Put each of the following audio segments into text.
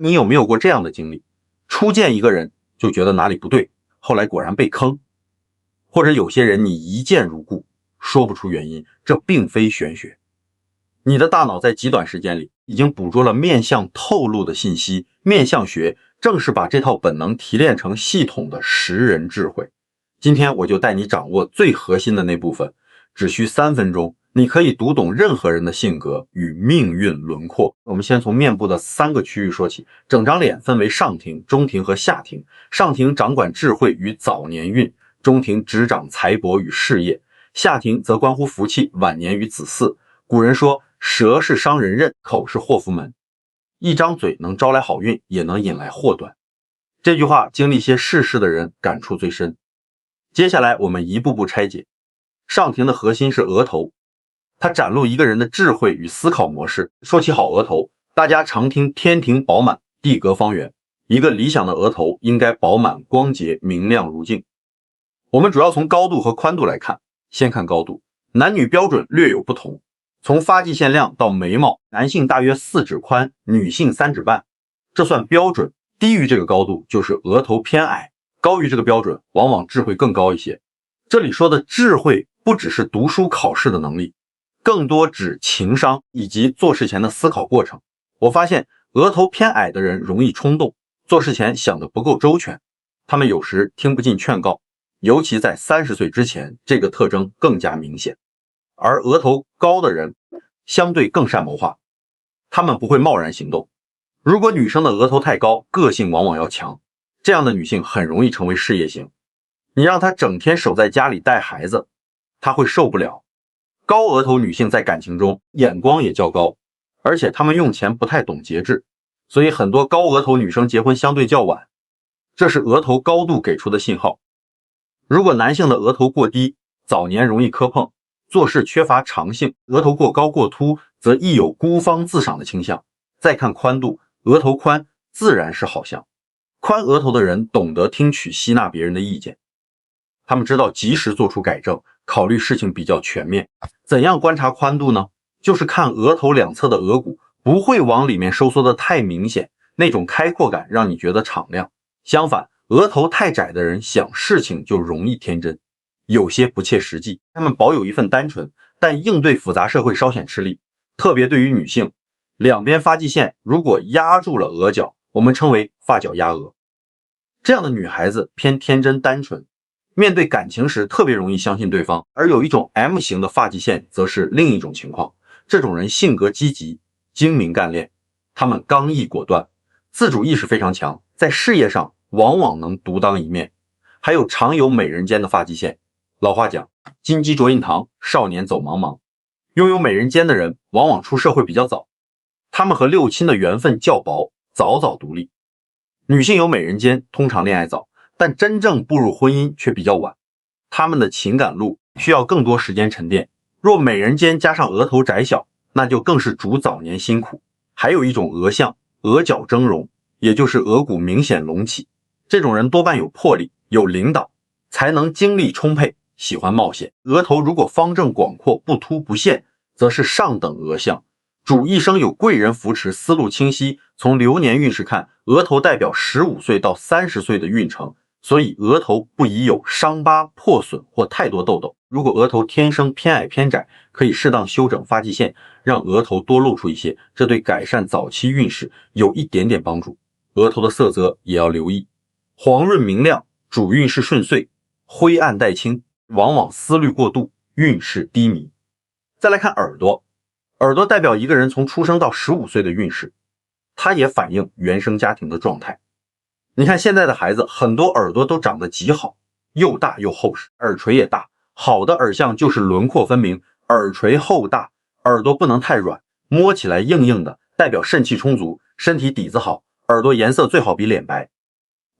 你有没有过这样的经历？初见一个人就觉得哪里不对，后来果然被坑。或者有些人你一见如故，说不出原因，这并非玄学。你的大脑在极短时间里已经捕捉了面相透露的信息，面相学正是把这套本能提炼成系统的识人智慧。今天我就带你掌握最核心的那部分，只需3分钟，你可以读懂任何人的性格与命运轮廓。我们先从面部的3个区域说起，整张脸分为上庭、中庭和下庭。上庭掌管智慧与早年运，中庭执掌财帛与事业，下庭则关乎福气、晚年与子嗣。古人说，舌是伤人刃，口是祸福门。一张嘴能招来好运，也能引来祸端。这句话经历些世事的人感触最深。接下来我们一步步拆解。上庭的核心是额头，它展露一个人的智慧与思考模式。说起好额头，大家常听天庭饱满，地阁方圆。一个理想的额头应该饱满、光洁、明亮如镜。我们主要从高度和宽度来看。先看高度，男女标准略有不同。从发际线量到眉毛，男性大约4指宽，女性3指半，这算标准。低于这个高度就是额头偏矮，高于这个标准往往智慧更高一些。这里说的智慧不只是读书考试的能力，更多指情商以及做事前的思考过程。我发现额头偏矮的人容易冲动，做事前想得不够周全，他们有时听不进劝告，尤其在30岁之前，这个特征更加明显。而额头高的人相对更善谋划，他们不会贸然行动。如果女生的额头太高，个性往往要强，这样的女性很容易成为事业型。你让她整天守在家里带孩子，她会受不了。高额头女性在感情中眼光也较高，而且她们用钱不太懂节制，所以很多高额头女生结婚相对较晚，这是额头高度给出的信号。如果男性的额头过低，早年容易磕碰，做事缺乏长性；额头过高过凸，则易有孤芳自赏的倾向。再看宽度，额头宽自然是好相。宽额头的人懂得听取吸纳别人的意见，他们知道及时做出改正，考虑事情比较全面。怎样观察宽度呢？就是看额头两侧的额骨不会往里面收缩的太明显，那种开阔感让你觉得敞亮。相反，额头太窄的人想事情就容易天真，有些不切实际。他们保有一份单纯，但应对复杂社会稍显吃力。特别对于女性，两边发际线如果压住了额角，我们称为发角压额。这样的女孩子偏天真单纯，面对感情时特别容易相信对方。而有一种 M 型的发际线则是另一种情况，这种人性格积极、精明干练，他们刚毅果断，自主意识非常强，在事业上往往能独当一面。还有常有美人尖的发际线，老话讲，金鸡啄印堂，少年走茫茫。拥有美人尖的人往往出社会比较早，他们和六亲的缘分较薄，早早独立。女性有美人尖通常恋爱早，但真正步入婚姻却比较晚，他们的情感路需要更多时间沉淀。若美人尖加上额头窄小，那就更是主早年辛苦。还有一种额相，额角峥嵘，也就是额骨明显隆起，这种人多半有魄力，有领导，才能精力充沛，喜欢冒险。额头如果方正广阔，不凸不陷，则是上等额相，主一生有贵人扶持，思路清晰。从流年运势看，额头代表15岁到30岁的运程，所以额头不宜有伤疤、破损或太多痘痘。如果额头天生偏矮偏窄，可以适当修整发际线，让额头多露出一些，这对改善早期运势有一点点帮助。额头的色泽也要留意，黄润明亮，主运势顺遂；灰暗带青，往往思虑过度，运势低迷。再来看耳朵，耳朵代表一个人从出生到15岁的运势，它也反映原生家庭的状态。你看现在的孩子，很多耳朵都长得极好，又大又厚实，耳垂也大。好的耳相就是轮廓分明，耳垂厚大，耳朵不能太软，摸起来硬硬的，代表肾气充足，身体底子好。耳朵颜色最好比脸白。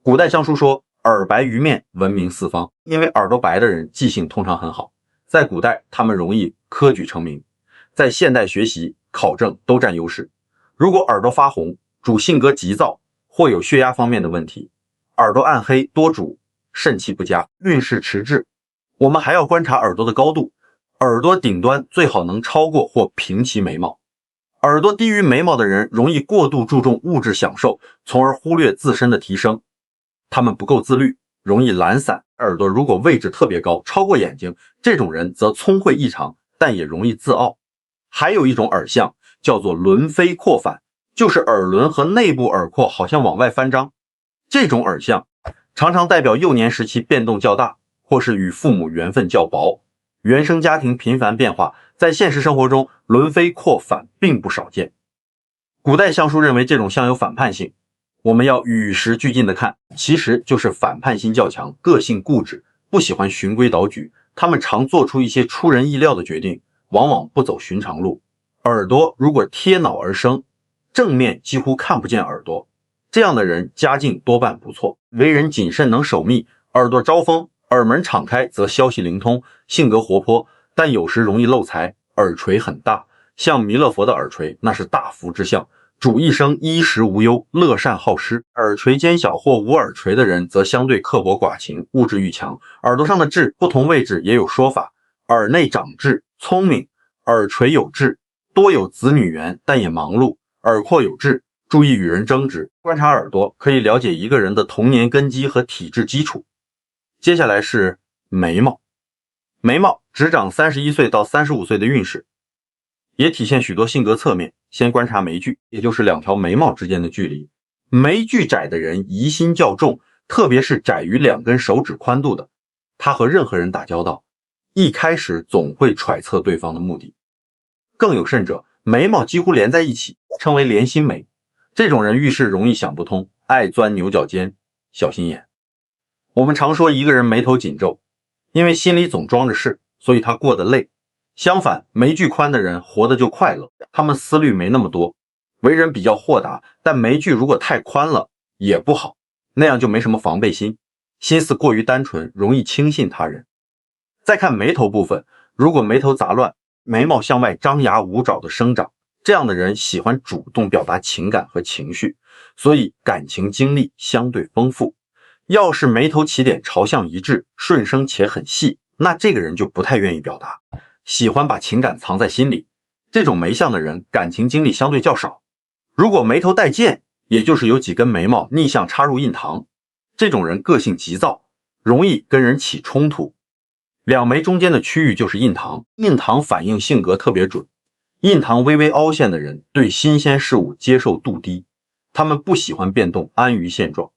古代相书说，耳白于面，闻名四方。因为耳朵白的人记性通常很好，在古代他们容易科举成名，在现代学习考证都占优势。如果耳朵发红，主性格急躁或有血压方面的问题；耳朵暗黑多主肾气不佳，运势迟滞。我们还要观察耳朵的高度，耳朵顶端最好能超过或平齐眉毛，耳朵低于眉毛的人容易过度注重物质享受，从而忽略自身的提升。他们不够自律，容易懒散。耳朵如果位置特别高，超过眼睛，这种人则聪慧异常，但也容易自傲。还有一种耳相叫做轮飞廓反，就是耳轮和内部耳廓好像往外翻张。这种耳相常常代表幼年时期变动较大，或是与父母缘分较薄，原生家庭频繁变化，在现实生活中轮飞廓反并不少见。古代相书认为这种相有反叛性，我们要与时俱进的看，其实就是反叛心较强，个性固执，不喜欢循规蹈矩，他们常做出一些出人意料的决定，往往不走寻常路。耳朵如果贴脑而生，正面几乎看不见耳朵，这样的人家境多半不错，为人谨慎能守密，耳朵招风，耳门敞开则消息灵通，性格活泼，但有时容易漏财。耳垂很大，像弥勒佛的耳垂那是大福之相，主一生衣食无忧，乐善好施。耳垂尖小或无耳垂的人则相对刻薄寡情，物质欲强。耳朵上的痣不同位置也有说法，耳内长痣聪明，耳垂有痣多有子女缘，但也忙碌。耳廓有痣注意与人争执。观察耳朵可以了解一个人的童年根基和体质基础。接下来是眉毛，眉毛只长31岁到35岁的运势，也体现许多性格侧面。先观察眉距，也就是两条眉毛之间的距离。眉距窄的人疑心较重，特别是窄于2根手指宽度的，他和任何人打交道，一开始总会揣测对方的目的。更有甚者，眉毛几乎连在一起，称为连心眉。这种人遇事容易想不通，爱钻牛角尖，小心眼。我们常说一个人眉头紧皱，因为心里总装着事，所以他过得累。相反，眉距宽的人活得就快乐，他们思虑没那么多，为人比较豁达，但眉距如果太宽了也不好，那样就没什么防备心，心思过于单纯，容易轻信他人。再看眉头部分，如果眉头杂乱，眉毛向外张牙舞爪的生长，这样的人喜欢主动表达情感和情绪，所以感情经历相对丰富。要是眉头起点朝向一致，顺生且很细，那这个人就不太愿意表达，喜欢把情感藏在心里。这种眉相的人感情经历相对较少。如果眉头带剑，也就是有几根眉毛逆向插入印堂，这种人个性急躁，容易跟人起冲突。两眉中间的区域就是印堂，印堂反映性格特别准。印堂微微凹陷的人对新鲜事物接受度低，他们不喜欢变动，安于现状。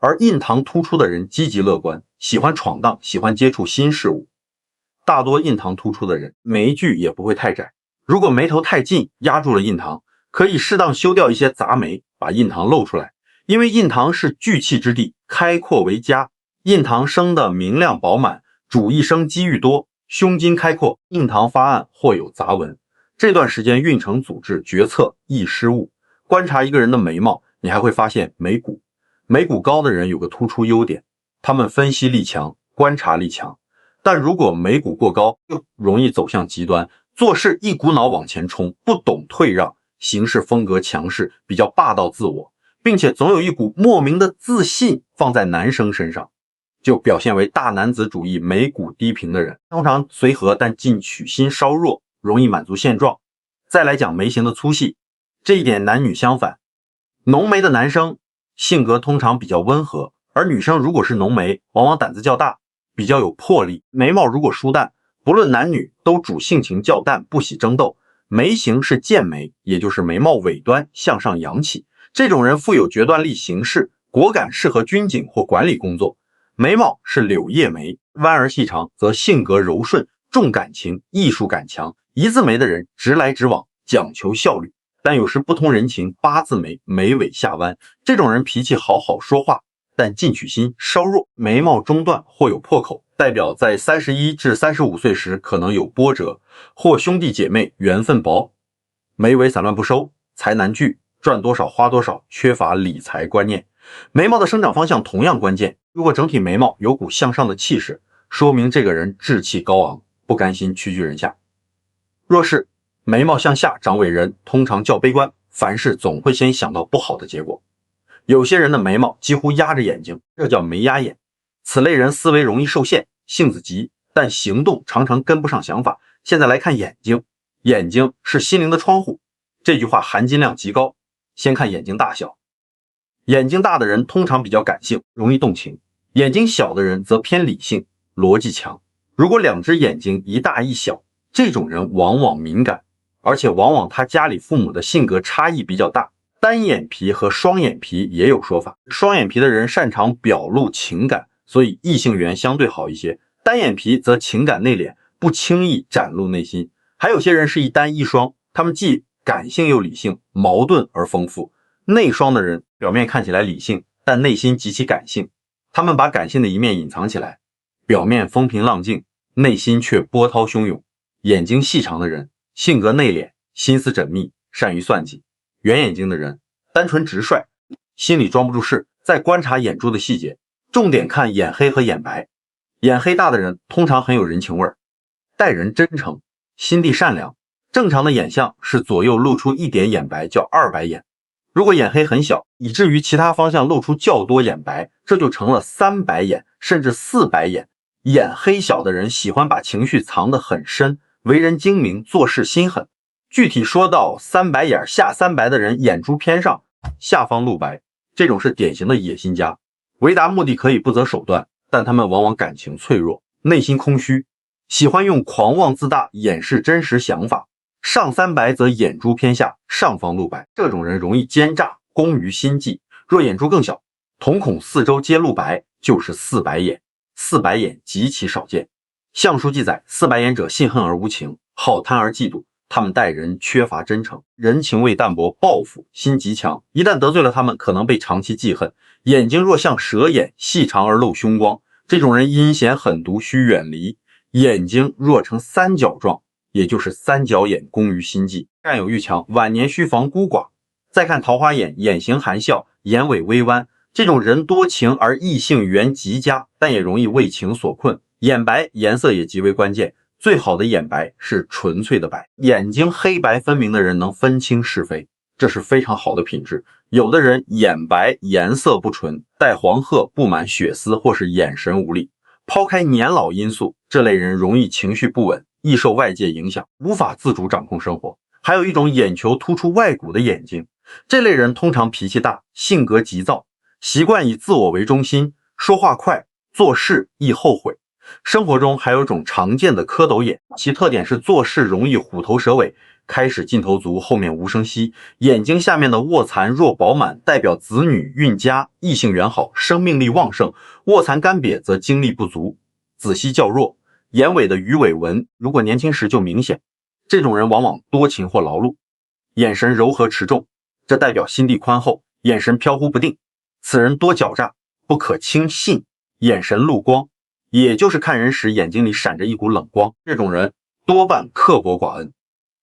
而印堂突出的人积极乐观，喜欢闯荡，喜欢接触新事物。大多印堂突出的人眉距也不会太窄，如果眉头太近压住了印堂，可以适当修掉一些杂眉，把印堂露出来。因为印堂是聚气之地，开阔为佳，印堂生的明亮饱满，主一生机遇多，胸襟开阔，印堂发暗或有杂纹。这段时间运程阻滞，决策易失误。观察一个人的眉毛，你还会发现眉骨。眉骨高的人有个突出优点，他们分析力强，观察力强。但如果眉骨过高，又容易走向极端，做事一股脑往前冲，不懂退让，行事风格强势，比较霸道自我，并且总有一股莫名的自信放在男生身上，就表现为大男子主义、眉骨低平的人，通常随和但进取心稍弱，容易满足现状。再来讲眉形的粗细，这一点男女相反。浓眉的男生性格通常比较温和，而女生如果是浓眉，往往胆子较大，比较有魄力。眉毛如果疏淡，不论男女都主性情较淡，不喜争斗。眉形是剑眉，也就是眉毛尾端向上扬起，这种人富有决断力，行事果敢，适合军警或管理工作。眉毛是柳叶眉，弯而细长，则性格柔顺，重感情，艺术感强。一字眉的人直来直往，讲求效率，但有时不通人情，八字眉，眉尾下弯，这种人脾气好说话，但进取心稍弱。眉毛中段或有破口，代表在31至35岁时可能有波折，或兄弟姐妹缘分薄。眉尾散乱不收，财难聚，赚多少花多少，缺乏理财观念。眉毛的生长方向同样关键，如果整体眉毛有股向上的气势，说明这个人志气高昂，不甘心屈居人下。若是眉毛向下长伟人，通常较悲观，凡事总会先想到不好的结果。有些人的眉毛几乎压着眼睛，这叫眉压眼。此类人思维容易受限，性子急，但行动常常跟不上想法。现在来看眼睛，眼睛是心灵的窗户，这句话含金量极高。先看眼睛大小，眼睛大的人通常比较感性，容易动情；眼睛小的人则偏理性，逻辑强。如果两只眼睛一大一小，这种人往往敏感，而且往往他家里父母的性格差异比较大。单眼皮和双眼皮也有说法，双眼皮的人擅长表露情感，所以异性缘相对好一些；单眼皮则情感内敛，不轻易展露内心。还有些人是一单一双，他们既感性又理性，矛盾而丰富。内双的人表面看起来理性，但内心极其感性，他们把感性的一面隐藏起来，表面风平浪静，内心却波涛汹涌。眼睛细长的人性格内敛，心思缜密，善于算计；圆眼睛的人单纯直率，心里装不住事。再观察眼珠的细节，重点看眼黑和眼白。眼黑大的人通常很有人情味，待人真诚，心地善良。正常的眼相是左右露出一点眼白，叫二白眼。如果眼黑很小，以至于其他方向露出较多眼白，这就成了三白眼，甚至四白眼。眼黑小的人喜欢把情绪藏得很深，为人精明，做事心狠。具体说到三白眼下三白的人，眼珠偏上，下方露白，这种是典型的野心家，为达目的可以不择手段，但他们往往感情脆弱，内心空虚，喜欢用狂妄自大掩饰真实想法。上三白则眼珠偏下，上方露白，这种人容易奸诈，工于心计。若眼珠更小，瞳孔四周皆露白，就是四白眼。四白眼极其少见。相书记载，四白眼者信恨而无情，好贪而嫉妒，他们待人缺乏真诚，人情味淡薄，报复心极强，一旦得罪了他们，可能被长期记恨。眼睛若像蛇眼，细长而露凶光，这种人阴险狠毒，需远离。眼睛若呈三角状，也就是三角眼，工于心计，占有欲强，晚年需防孤寡。再看桃花眼，眼型含笑，眼尾微弯，这种人多情而异性缘极佳，但也容易为情所困。眼白颜色也极为关键，最好的眼白是纯粹的白。眼睛黑白分明的人能分清是非，这是非常好的品质。有的人眼白颜色不纯，带黄褐，布满血丝，或是眼神无力。抛开年老因素，这类人容易情绪不稳，易受外界影响，无法自主掌控生活。还有一种眼球突出外骨的眼睛，这类人通常脾气大，性格急躁，习惯以自我为中心，说话快，做事易后悔。生活中还有一种常见的蝌蚪眼，其特点是做事容易虎头蛇尾，开始劲头足，后面无声息。眼睛下面的卧蚕若饱满，代表子女运佳，异性缘好，生命力旺盛；卧蚕干瘪则精力不足，子息较弱。眼尾的鱼尾纹如果年轻时就明显，这种人往往多情或劳碌。眼神柔和持重，这代表心地宽厚，眼神飘忽不定，此人多狡诈，不可轻信。眼神露光，也就是看人时眼睛里闪着一股冷光，这种人多半刻薄寡恩。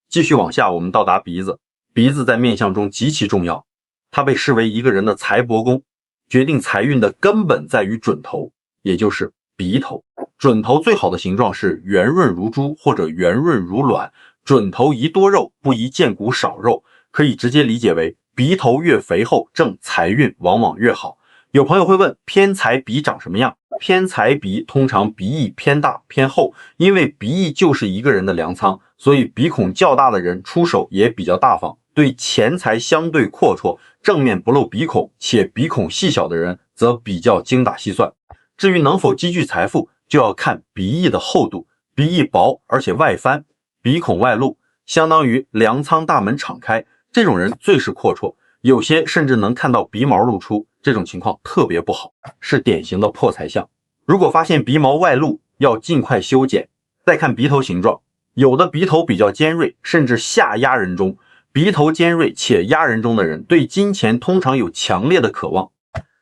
继续往下，我们到达鼻子。鼻子在面相中极其重要，它被视为一个人的财帛宫，决定财运的根本在于准头，也就是鼻头。准头最好的形状是圆润如珠或者圆润如卵，准头宜多肉，不宜见骨少肉，可以直接理解为鼻头越肥厚，正财运往往越好。有朋友会问，偏财鼻长什么样？偏财鼻通常鼻翼偏大偏厚，因为鼻翼就是一个人的粮仓，所以鼻孔较大的人出手也比较大方，对钱财相对阔绰，正面不露鼻孔，且鼻孔细小的人则比较精打细算。至于能否积聚财富，就要看鼻翼的厚度，鼻翼薄而且外翻，鼻孔外露，相当于粮仓大门敞开，这种人最是阔绰，有些甚至能看到鼻毛露出，这种情况特别不好，是典型的破财相。如果发现鼻毛外露，要尽快修剪。再看鼻头形状，有的鼻头比较尖锐，甚至下压人中。鼻头尖锐且压人中的人，对金钱通常有强烈的渴望，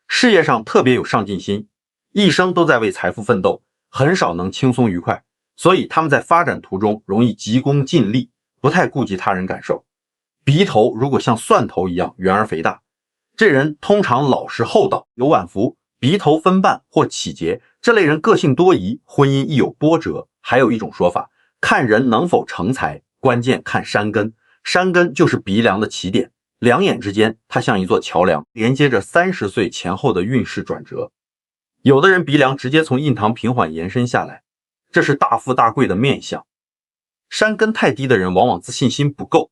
事业上特别有上进心，一生都在为财富奋斗，很少能轻松愉快，所以他们在发展途中容易急功近利，不太顾及他人感受。鼻头如果像蒜头一样圆而肥大，这人通常老实厚道，有晚福。鼻头分瓣或起结，这类人个性多疑，婚姻易有波折。还有一种说法，看人能否成才，关键看山根。山根就是鼻梁的起点，两眼之间它像一座桥梁，连接着30岁前后的运势转折。有的人鼻梁直接从印堂平缓延伸下来，这是大富大贵的面相。山根太低的人往往自信心不够，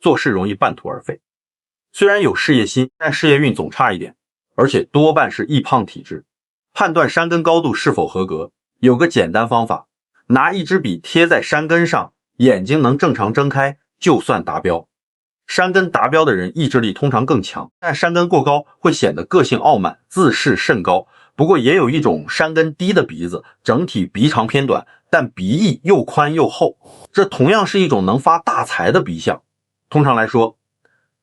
做事容易半途而废。虽然有事业心，但事业运总差一点，而且多半是易胖体质。判断山根高度是否合格，有个简单方法，拿一支笔贴在山根上，眼睛能正常睁开，就算达标。山根达标的人意志力通常更强，但山根过高会显得个性傲慢，自视甚高。不过也有一种山根低的鼻子，整体鼻长偏短，但鼻翼又宽又厚，这同样是一种能发大财的鼻相。通常来说，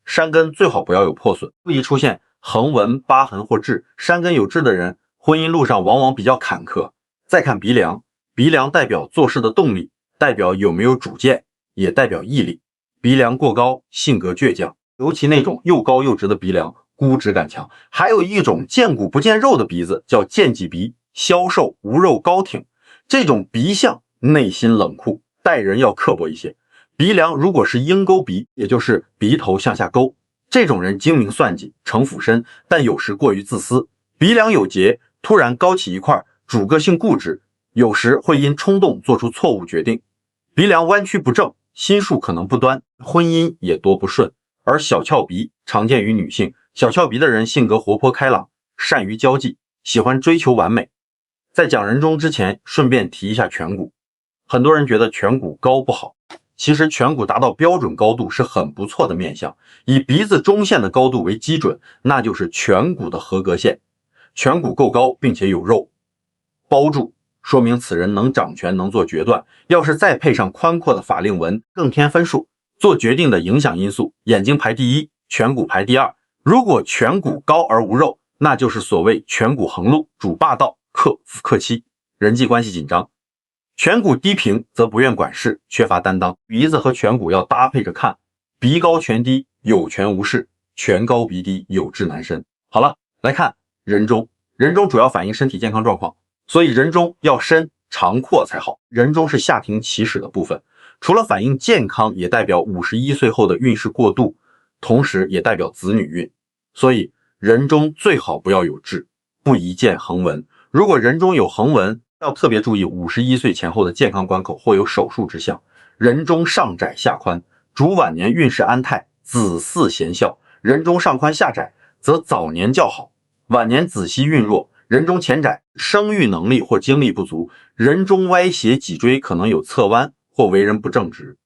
山根最好不要有破损，不宜出现横纹、疤痕或痣。山根有痣的人，婚姻路上往往比较坎坷。再看鼻梁，鼻梁代表做事的动力，代表有没有主见，也代表毅力。鼻梁过高，性格倔强，尤其那种又高又直的鼻梁，孤直感强。还有一种见骨不见肉的鼻子，叫见己鼻，消瘦无肉高挺。这种鼻相内心冷酷，待人要刻薄一些。鼻梁如果是鹰钩鼻，也就是鼻头向下勾，这种人精明算计，城府深，但有时过于自私。鼻梁有结，突然高起一块，主个性固执，有时会因冲动做出错误决定。鼻梁弯曲不正，心术可能不端，婚姻也多不顺。而小翘鼻常见于女性，小翘鼻的人性格活泼开朗，善于交际，喜欢追求完美。在讲人中之前，顺便提一下颧骨。很多人觉得颧骨高不好，其实颧骨达到标准高度是很不错的面相，以鼻子中线的高度为基准，那就是颧骨的合格线。颧骨够高并且有肉包住，说明此人能掌权，能做决断。要是再配上宽阔的法令纹，更添分数。做决定的影响因素，眼睛排第一，颧骨排第二。如果颧骨高而无肉，那就是所谓颧骨横路，主霸道，克夫克妻，人际关系紧张。颧骨低平则不愿管事，缺乏担当。鼻子和颧骨要搭配着看，鼻高颧低，有权无势；颧高鼻低，有志难伸。好了，来看人中。人中主要反映身体健康状况，所以人中要深长阔才好。人中是下庭起始的部分，除了反映健康，也代表51岁后的运势过渡，同时也代表子女运。所以人中最好不要有痣，不宜见横纹。如果人中有横纹，要特别注意51岁前后的健康关口或有手术之象。人中上窄下宽，主晚年运势安泰，子嗣贤孝。人中上宽下窄，则早年较好，晚年子息运弱。人中前窄，生育能力或精力不足。人中歪斜脊椎可能有侧弯或为人不正直。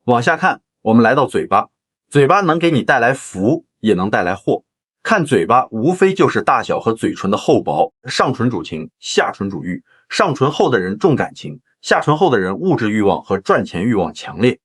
往下看，我们来到嘴巴。嘴巴能给你带来福，也能带来祸。看嘴巴无非就是大小和嘴唇的厚薄，上唇主情，下唇主欲。上唇厚的人重感情，下唇厚的人物质欲望和赚钱欲望强烈。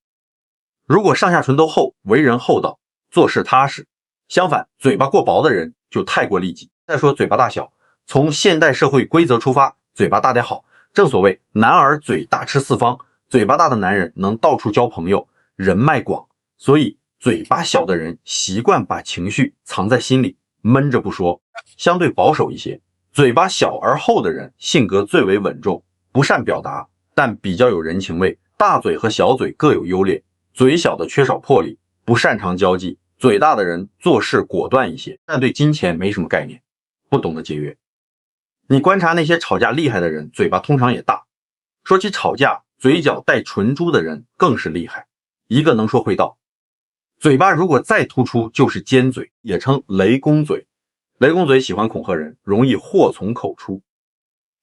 如果上下唇都厚，为人厚道，做事踏实。相反，嘴巴过薄的人就太过利己。再说嘴巴大小，从现代社会规则出发，嘴巴大点好。正所谓男儿嘴大吃四方，嘴巴大的男人能到处交朋友，人脉广。所以嘴巴小的人习惯把情绪藏在心里，闷着不说，相对保守一些。嘴巴小而厚的人性格最为稳重，不善表达，但比较有人情味。大嘴和小嘴各有优劣，嘴小的缺少魄力，不擅长交际；嘴大的人做事果断一些，但对金钱没什么概念，不懂得节约。你观察那些吵架厉害的人，嘴巴通常也大。说起吵架，嘴角带唇珠的人更是厉害，一个能说会道。嘴巴如果再突出，就是尖嘴，也称雷公嘴。雷公嘴喜欢恐吓人，容易祸从口出。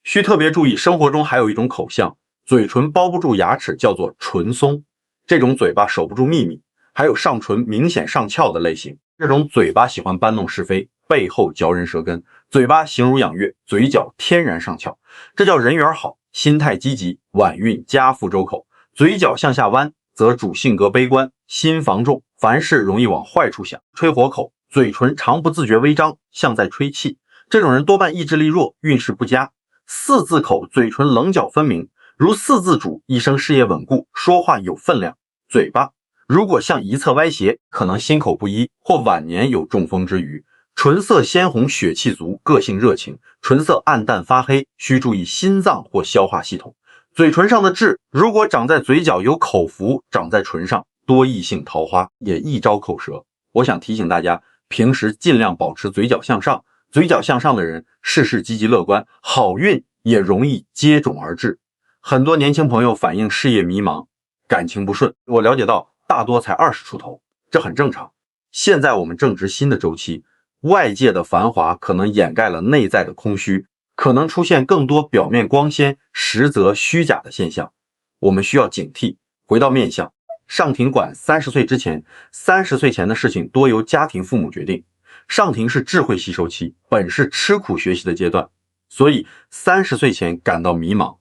需特别注意，生活中还有一种口相，嘴唇包不住牙齿，叫做唇松。这种嘴巴守不住秘密。还有上唇明显上翘的类型，这种嘴巴喜欢搬弄是非，背后嚼人舌根。嘴巴形如养月，嘴角天然上翘，这叫人缘好，心态积极，晚运家富周口。嘴角向下弯，则主性格悲观，心防重，凡事容易往坏处想。吹火口，嘴唇常不自觉微张，像在吹气，这种人多半意志力弱，运势不佳。四字口，嘴唇棱角分明，如四字主，一生事业稳固，说话有分量。嘴巴如果向一侧歪斜，可能心口不一，或晚年有中风之虞。唇色鲜红，血气足，个性热情。唇色暗淡发黑，需注意心脏或消化系统。嘴唇上的痣，如果长在嘴角有口福，长在唇上多异性桃花，也易招口舌。我想提醒大家，平时尽量保持嘴角向上。嘴角向上的人，事事积极乐观，好运也容易接踵而至。很多年轻朋友反映事业迷茫，感情不顺，我了解到大多才20出头，这很正常。现在我们正值新的周期，外界的繁华可能掩盖了内在的空虚，可能出现更多表面光鲜实则虚假的现象，我们需要警惕。回到面相，上庭管30岁之前，30岁前的事情多由家庭父母决定。上庭是智慧吸收期，本是吃苦学习的阶段，所以30岁前感到迷茫，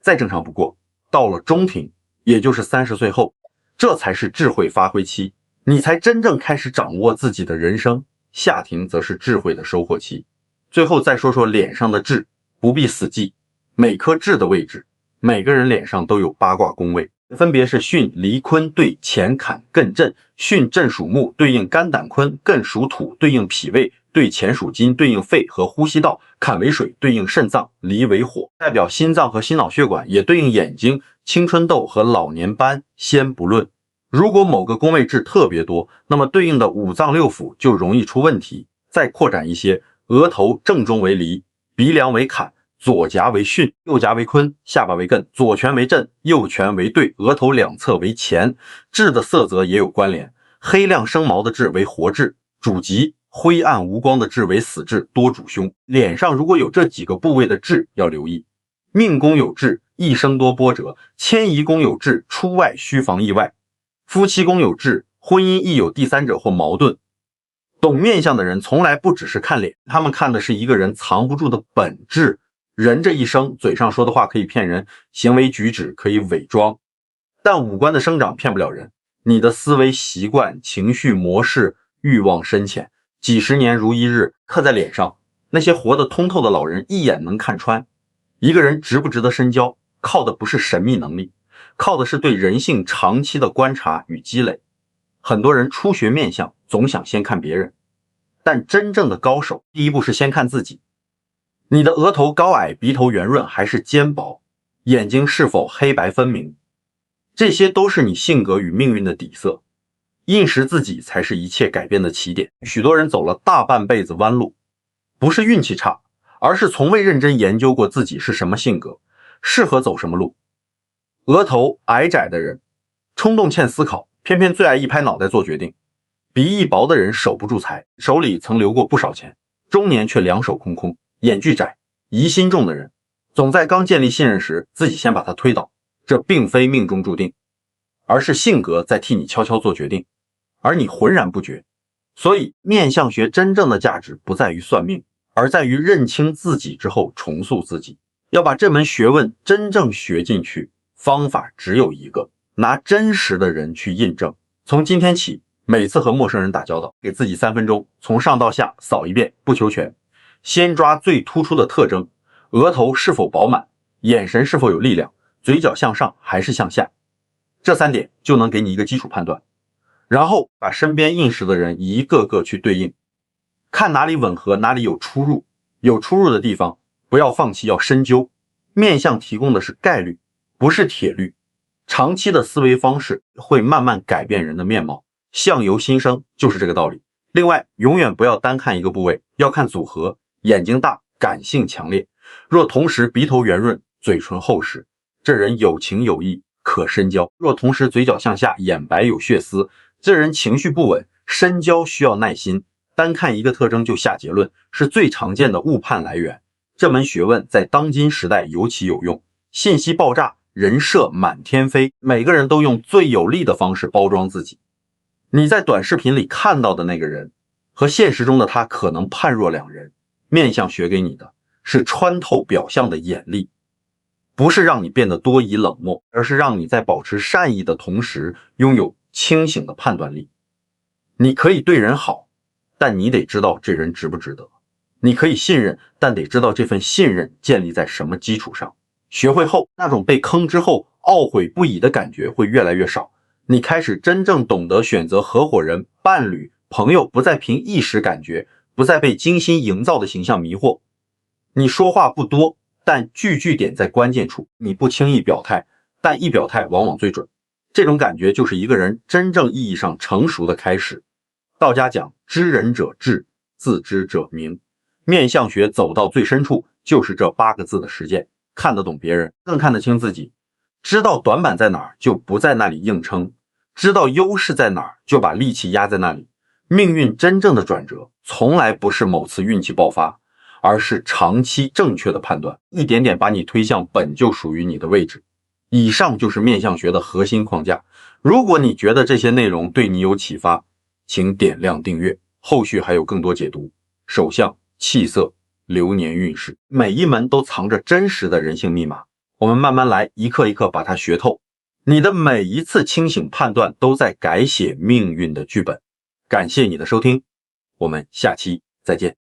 再正常不过。到了中庭，也就是30岁后，这才是智慧发挥期，你才真正开始掌握自己的人生。下庭则是智慧的收获期。最后再说说脸上的痣，不必死记每颗痣的位置，每个人脸上都有八卦宫位，分别是巽离坤对乾坎艮震，巽震属木对应肝胆坤，艮属土对应脾胃，对乾属金对应肺和呼吸道，坎为水对应肾脏，离为火代表心脏和心脑血管，也对应眼睛、青春痘和老年斑先不论。如果某个宫位痣特别多，那么对应的五脏六腑就容易出问题。再扩展一些，额头正中为离，鼻梁为坎，左颊为巽，右颊为坤，下巴为艮，左拳为震，右拳为兑，额头两侧为乾。痣的色泽也有关联，黑亮生毛的痣为活痣，主吉；灰暗无光的痣为死痣，多主凶。脸上如果有这几个部位的痣要留意。命宫有痣，一生多波折；迁移宫有痣，出外需防意外；夫妻宫有痣，婚姻易有第三者或矛盾。懂面相的人从来不只是看脸，他们看的是一个人藏不住的本质。人这一生，嘴上说的话可以骗人，行为举止可以伪装，但五官的生长骗不了人。你的思维习惯、情绪模式、欲望深浅，几十年如一日刻在脸上，那些活得通透的老人一眼能看穿。一个人值不值得深交，靠的不是神秘能力，靠的是对人性长期的观察与积累。很多人初学面相，总想先看别人，但真正的高手，第一步是先看自己。你的额头高矮、鼻头圆润还是尖薄，眼睛是否黑白分明，这些都是你性格与命运的底色。认识自己才是一切改变的起点。许多人走了大半辈子弯路，不是运气差，而是从未认真研究过自己是什么性格，适合走什么路。额头矮窄的人冲动欠思考，偏偏最爱一拍脑袋做决定。鼻翼薄的人守不住财，手里曾留过不少钱，中年却两手空空。眼距窄、疑心重的人，总在刚建立信任时自己先把他推倒，这并非命中注定，而是性格在替你悄悄做决定，而你浑然不觉。所以面相学真正的价值不在于算命，而在于认清自己之后重塑自己。要把这门学问真正学进去，方法只有一个，拿真实的人去印证。从今天起，每次和陌生人打交道，给自己3分钟，从上到下扫一遍，不求全。先抓最突出的特征，额头是否饱满，眼神是否有力量，嘴角向上还是向下，这3点就能给你一个基础判断。然后把身边应识的人一个个去对应，看哪里吻合，哪里有出入，有出入的地方不要放弃，要深究。面相提供的是概率，不是铁律，长期的思维方式会慢慢改变人的面貌，相由心生就是这个道理。另外，永远不要单看一个部位，要看组合。眼睛大，感性强烈，若同时鼻头圆润，嘴唇厚实，这人有情有义，可深交。若同时嘴角向下，眼白有血丝，这人情绪不稳，深交需要耐心。单看一个特征就下结论，是最常见的误判来源。这门学问在当今时代尤其有用，信息爆炸，人设满天飞，每个人都用最有利的方式包装自己。你在短视频里看到的那个人，和现实中的他可能判若两人。面相学给你的是穿透表象的眼力，不是让你变得多疑冷漠，而是让你在保持善意的同时拥有清醒的判断力。你可以对人好，但你得知道这人值不值得。你可以信任，但得知道这份信任建立在什么基础上。学会后，那种被坑之后懊悔不已的感觉会越来越少。你开始真正懂得选择合伙人、伴侣、朋友，不再凭一时感觉，不再被精心营造的形象迷惑。你说话不多，但句句点在关键处。你不轻易表态，但一表态往往最准。这种感觉就是一个人真正意义上成熟的开始。道家讲知人者智，自知者明。面相学走到最深处，就是这8个字的实践。看得懂别人，更看得清自己。知道短板在哪儿，就不在那里硬撑。知道优势在哪儿，就把力气压在那里。命运真正的转折，从来不是某次运气爆发，而是长期正确的判断，一点点把你推向本就属于你的位置。以上就是面相学的核心框架。如果你觉得这些内容对你有启发，请点亮订阅，后续还有更多解读。手相、气色、流年运势，每一门都藏着真实的人性密码，我们慢慢来，一课一课把它学透。你的每一次清醒判断都在改写命运的剧本。感谢你的收听，我们下期再见。